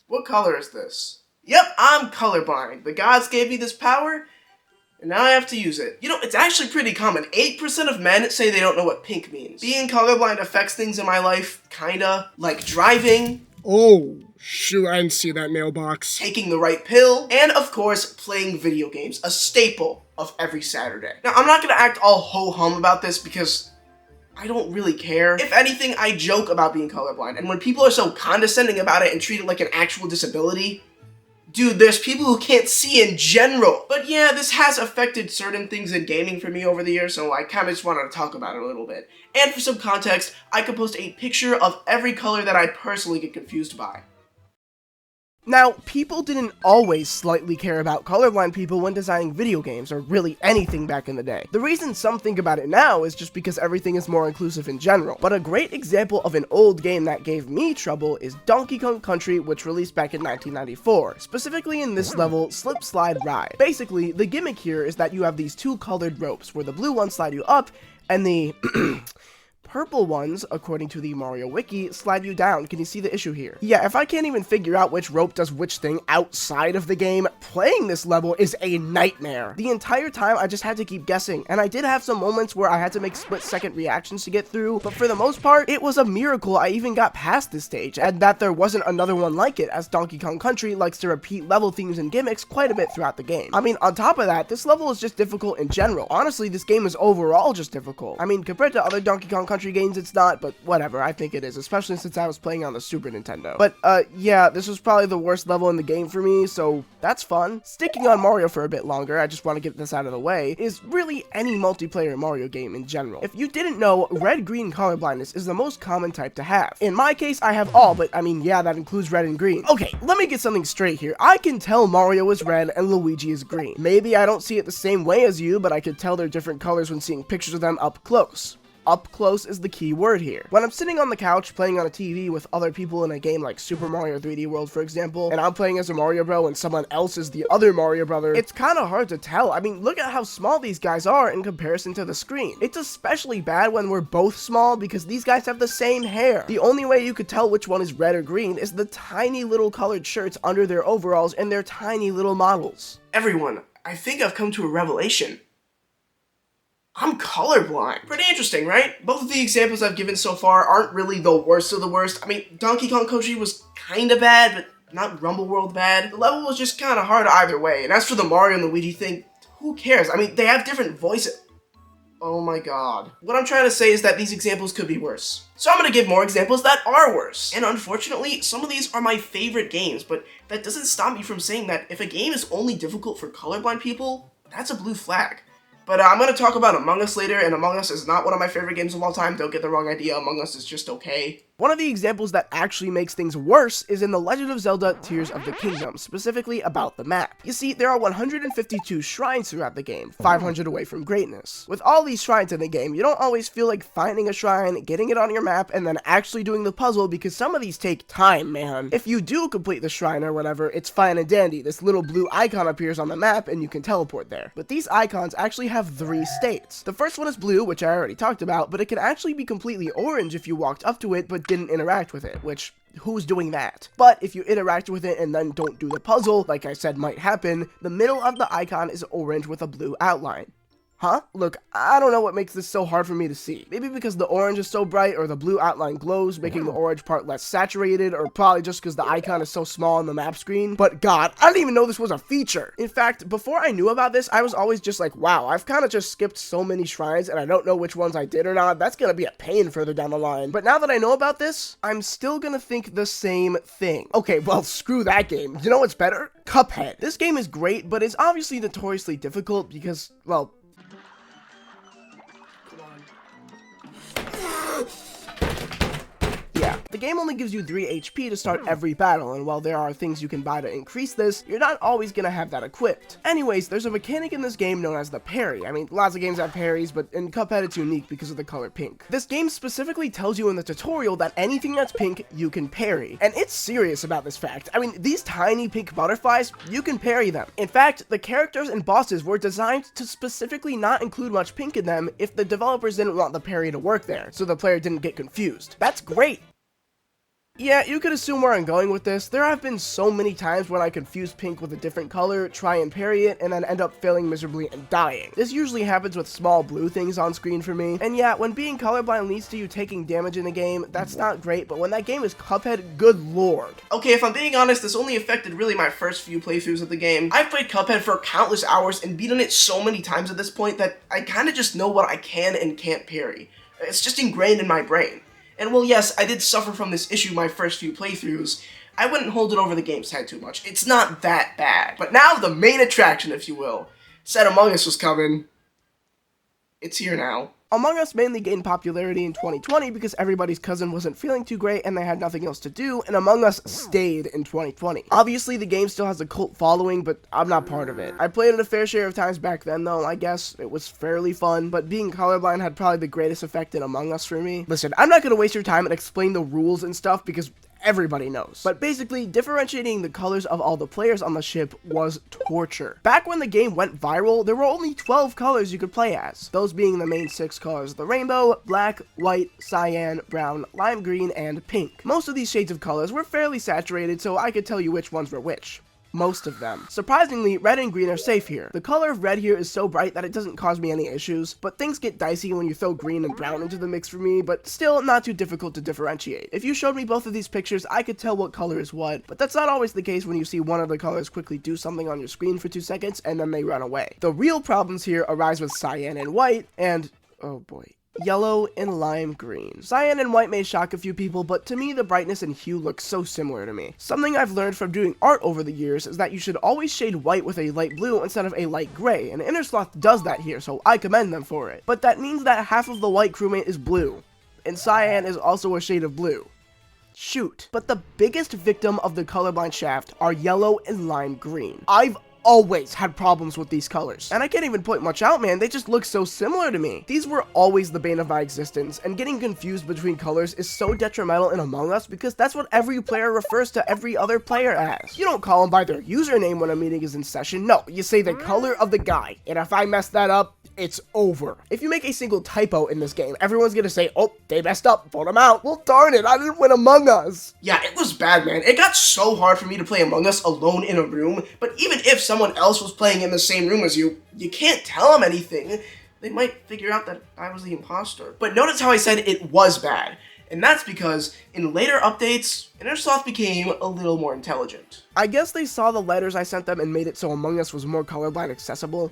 What color is this? Yep, I'm colorblind. The gods gave me this power, and now I have to use it. You know, it's actually pretty common. 8% of men say they don't know what pink means. Being colorblind affects things in my life, kinda. Like driving. Oh, shoot, I didn't see that mailbox. Taking the right pill, and of course, playing video games. A staple of every Saturday. Now, I'm not gonna act all ho-hum about this because I don't really care. If anything, I joke about being colorblind, and when people are so condescending about it and treat it like an actual disability, dude, there's people who can't see in general. But yeah, this has affected certain things in gaming for me over the years, so I kinda just wanted to talk about it a little bit. And for some context, I could post a picture of every color that I personally get confused by. Now, people didn't always slightly care about colorblind people when designing video games, or really anything back in the day. The reason some think about it now is just because everything is more inclusive in general. But a great example of an old game that gave me trouble is Donkey Kong Country, which released back in 1994. Specifically in this level, Slip Slide Ride. Basically, the gimmick here is that you have these two colored ropes, where the blue ones slide you up, and the purple ones, according to the Mario Wiki, slide you down. Can you see the issue here? Yeah, if I can't even figure out which rope does which thing outside of the game, playing this level is a nightmare. The entire time, I just had to keep guessing, and I did have some moments where I had to make split-second reactions to get through, but for the most part, it was a miracle I even got past this stage, and that there wasn't another one like it, as Donkey Kong Country likes to repeat level themes and gimmicks quite a bit throughout the game. I mean, on top of that, this level is just difficult in general. Honestly, this game is overall just difficult. I mean, compared to other Donkey Kong Country games, it's not, but whatever, I think it is, especially since I was playing on the Super Nintendo. But, yeah, this was probably the worst level in the game for me, so that's fun. Sticking on Mario for a bit longer, I just want to get this out of the way, is really any multiplayer Mario game in general. If you didn't know, red-green colorblindness is the most common type to have. In my case, I have all, but I mean, yeah, that includes red and green. Okay, let me get something straight here. I can tell Mario is red and Luigi is green. Maybe I don't see it the same way as you, but I could tell they're different colors when seeing pictures of them up close. Up close is the key word here. When I'm sitting on the couch playing on a TV with other people in a game like Super Mario 3D World, for example, and I'm playing as a Mario Bro and someone else is the other Mario brother, it's kind of hard to tell. I mean, look at how small these guys are in comparison to the screen. It's especially bad when we're both small because these guys have the same hair. The only way you could tell which one is red or green is the tiny little colored shirts under their overalls and their tiny little models. Everyone, I think I've come to a revelation. I'm colorblind. Pretty interesting, right? Both of the examples I've given so far aren't really the worst of the worst. I mean, Donkey Kong Country was kinda bad, but not Rumble World bad. The level was just kinda hard either way. And as for the Mario and Luigi thing, who cares? I mean, they have different voices. Oh my god. What I'm trying to say is that these examples could be worse. So I'm gonna give more examples that are worse. And unfortunately, some of these are my favorite games, but that doesn't stop me from saying that if a game is only difficult for colorblind people, that's a blue flag. But I'm going to talk about Among Us later, and Among Us is not one of my favorite games of all time. Don't get the wrong idea, Among Us is just okay. One of the examples that actually makes things worse is in The Legend of Zelda Tears of the Kingdom, specifically about the map. You see, there are 152 shrines throughout the game, 500 away from greatness. With all these shrines in the game, you don't always feel like finding a shrine, getting it on your map, and then actually doing the puzzle because some of these take time, man. If you do complete the shrine or whatever, it's fine and dandy. This little blue icon appears on the map and you can teleport there. But these icons actually have 3 states. The first one is blue, which I already talked about, but it can actually be completely orange if you walked up to it but didn't interact with it, which, who's doing that? But if you interact with it and then don't do the puzzle, like I said might happen, the middle of the icon is orange with a blue outline. Huh? Look, I don't know what makes this so hard for me to see. Maybe because the orange is so bright or the blue outline glows, making the orange part less saturated, or probably just because the icon is so small on the map screen. But god, I didn't even know this was a feature. In fact, before I knew about this, I was always just like, wow, I've kind of just skipped so many shrines and I don't know which ones I did or not. That's gonna be a pain further down the line. But now that I know about this, I'm still gonna think the same thing. Okay, well, screw that game. You know what's better? Cuphead. This game is great, but it's obviously notoriously difficult because, well, the game only gives you 3 HP to start every battle, and while there are things you can buy to increase this, you're not always gonna have that equipped. Anyways, there's a mechanic in this game known as the parry. I mean, lots of games have parries, but in Cuphead it's unique because of the color pink. This game specifically tells you in the tutorial that anything that's pink, you can parry. And it's serious about this fact. I mean, these tiny pink butterflies, you can parry them. In fact, the characters and bosses were designed to specifically not include much pink in them if the developers didn't want the parry to work there, so the player didn't get confused. That's great. Yeah, you could assume where I'm going with this. There have been so many times when I confuse pink with a different color, try and parry it, and then end up failing miserably and dying. This usually happens with small blue things on screen for me. And yeah, when being colorblind leads to you taking damage in a game, that's not great, but when that game is Cuphead, good lord. Okay, if I'm being honest, this only affected really my first few playthroughs of the game. I've played Cuphead for countless hours and beaten it so many times at this point that I kinda just know what I can and can't parry. It's just ingrained in my brain. And while yes, I did suffer from this issue my first few playthroughs, I wouldn't hold it over the game's head too much. It's not that bad. But now the main attraction, if you will. Said Among Us was coming. It's here now. Among Us mainly gained popularity in 2020 because everybody's cousin wasn't feeling too great and they had nothing else to do, and Among Us stayed in 2020. Obviously, the game still has a cult following, but I'm not part of it. I played it a fair share of times back then, though. I guess it was fairly fun, but being colorblind had probably the greatest effect in Among Us for me. Listen, I'm not gonna waste your time and explain the rules and stuff because everybody knows. But basically, differentiating the colors of all the players on the ship was torture. Back when the game went viral, there were only 12 colors you could play as, those being the main 6 colors: the rainbow, black, white, cyan, brown, lime green, and pink. Most of these shades of colors were fairly saturated, so I could tell you which ones were which. Most of them. Surprisingly, red and green are safe here. The color of red here is so bright that it doesn't cause me any issues, but things get dicey when you throw green and brown into the mix for me, but still not too difficult to differentiate. If you showed me both of these pictures, I could tell what color is what, but that's not always the case when you see one of the colors quickly do something on your screen for 2 seconds and then they run away. The real problems here arise with cyan and white, and oh boy, yellow and lime green. Cyan and white may shock a few people, but to me the brightness and hue look so similar to me. Something I've learned from doing art over the years is that you should always shade white with a light blue instead of a light gray, and Innersloth does that here, so I commend them for it. But that means that half of the white crewmate is blue, and cyan is also a shade of blue. Shoot. But the biggest victim of the colorblind shaft are yellow and lime green. I've always had problems with these colors, and I can't even point much out, man. They just look so similar to me. These were always the bane of my existence, and getting confused between colors is so detrimental in Among Us because that's what every player refers to every other player as. You don't call them by their username when a meeting is in session. No, you say the color of the guy, and if I mess that up, it's over. If you make a single typo in this game, everyone's gonna say, oh, they messed up, vote them out. Well, darn it, I didn't win Among Us. Yeah, it was bad, man. It got so hard for me to play Among Us alone in a room, but even if someone else was playing in the same room as you, you can't tell them anything. They might figure out that I was the imposter. But notice how I said it was bad. And that's because in later updates, Innersloth became a little more intelligent. I guess they saw the letters I sent them and made it so Among Us was more colorblind accessible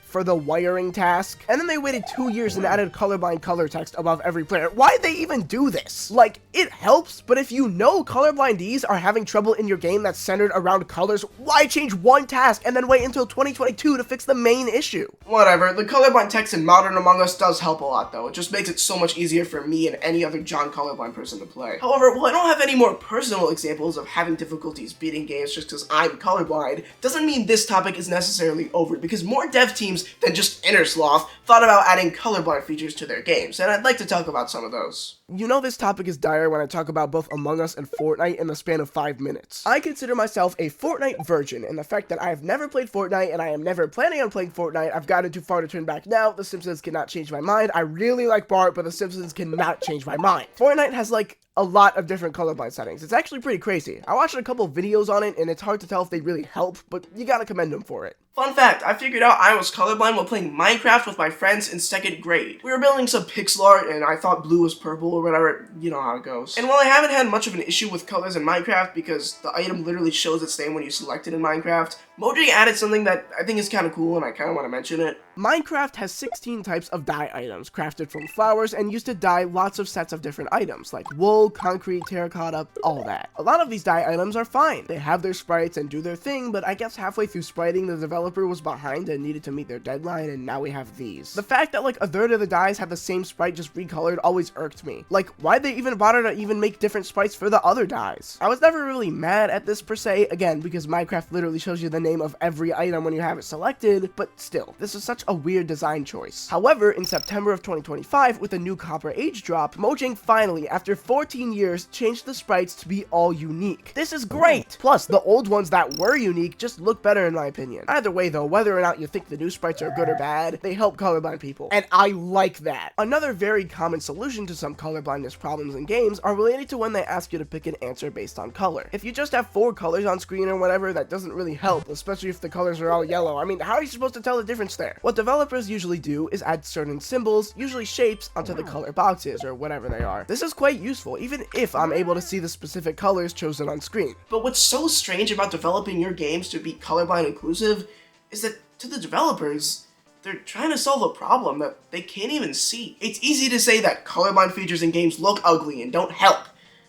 for the wiring task, and then they waited 2 years and added colorblind color text above every player. Why'd they even do this? Like, it helps, but if you know colorblind's are having trouble in your game that's centered around colors, why change one task and then wait until 2022 to fix the main issue? Whatever, the colorblind text in modern Among Us does help a lot though. It just makes it so much easier for me and any other John colorblind person to play. However, while I don't have any more personal examples of having difficulties beating games just because I'm colorblind, doesn't mean this topic is necessarily over, because more dev teams than just Innersloth thought about adding colorblind features to their games, and I'd like to talk about some of those. You know this topic is dire when I talk about both Among Us and Fortnite in the span of 5 minutes. I consider myself a Fortnite virgin, in the fact that I have never played Fortnite and I am never planning on playing Fortnite. I've gotten too far to turn back now. The Simpsons cannot change my mind. I really like Bart, but The Simpsons cannot change my mind. Fortnite has like a lot of different colorblind settings. It's actually pretty crazy. I watched a couple videos on it and it's hard to tell if they really help, but you gotta commend them for it. Fun fact, I figured out I was colorblind while playing Minecraft with my friends in 2nd grade. We were building some pixel art and I thought blue was purple or whatever, you know how it goes. And while I haven't had much of an issue with colors in Minecraft because the item literally shows its name when you select it in Minecraft, Mojang added something that I think is kind of cool and I kind of want to mention it. Minecraft has 16 types of dye items crafted from flowers and used to dye lots of sets of different items like wool, concrete, terracotta, all that. A lot of these dye items are fine. They have their sprites and do their thing, but I guess halfway through spriting the developer was behind and needed to meet their deadline, and now we have these. The fact that like a third of the dyes have the same sprite just recolored always irked me. Like, why'd they even bother to even make different sprites for the other dyes? I was never really mad at this per se, again, because Minecraft literally shows you the name of every item when you have it selected, but still, this is such a weird design choice. However, in September of 2025, with a new Copper Age drop, Mojang finally, after 14 years, changed the sprites to be all unique. This is great! Plus, the old ones that were unique just look better in my opinion. Either way though, whether or not you think the new sprites are good or bad, they help colorblind people, and I like that. Another very common solution to some color colorblindness problems in games are related to when they ask you to pick an answer based on color. If you just have 4 colors on screen or whatever, that doesn't really help, especially if the colors are all yellow. I mean, how are you supposed to tell the difference there? What developers usually do is add certain symbols, usually shapes, onto the color boxes or whatever they are. This is quite useful, even if I'm able to see the specific colors chosen on screen. But what's so strange about developing your games to be colorblind inclusive is that to the developers, they're trying to solve a problem that they can't even see. It's easy to say that colorblind features in games look ugly and don't help,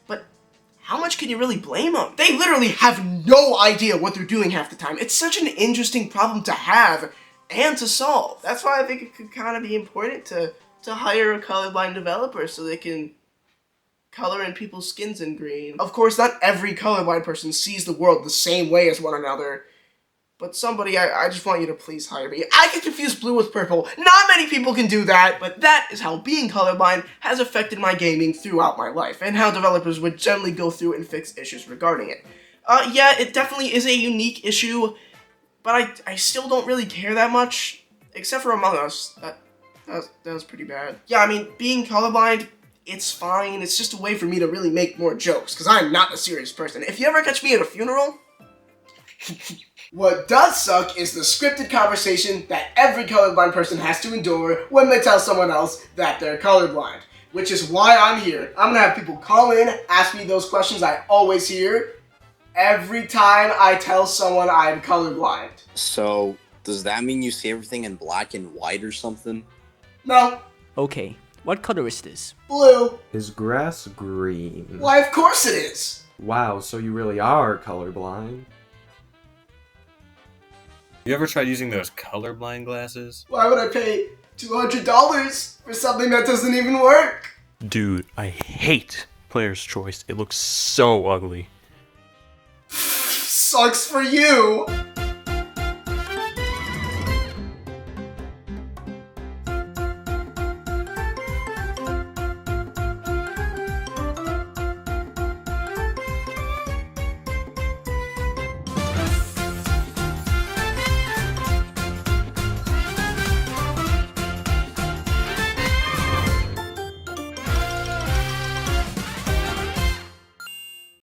but how much can you really blame them? They literally have no idea what they're doing half the time. It's such an interesting problem to have and to solve. That's why I think it could kind of be important to hire a colorblind developer so they can color in people's skins in green. Of course, not every colorblind person sees the world the same way as one another, but somebody, I just want you to please hire me. I can confuse blue with purple. Not many people can do that, but that is how being colorblind has affected my gaming throughout my life, and how developers would generally go through and fix issues regarding it. Yeah, it definitely is a unique issue, but I still don't really care that much, except for Among Us. That was pretty bad. Yeah, I mean, being colorblind, it's fine. It's just a way for me to really make more jokes, because I'm not a serious person. If you ever catch me at a funeral... What does suck is the scripted conversation that every colorblind person has to endure when they tell someone else that they're colorblind. Which is why I'm here. I'm gonna have people call in, ask me those questions I always hear every time I tell someone I'm colorblind. So, does that mean you see everything in black and white or something? No. Okay, what color is this? Blue. Is grass green? Why, of course it is. Wow, so you really are colorblind. You ever tried using those colorblind glasses? Why would I pay $200 for something that doesn't even work? Dude, I hate Player's Choice. It looks so ugly. Sucks for you.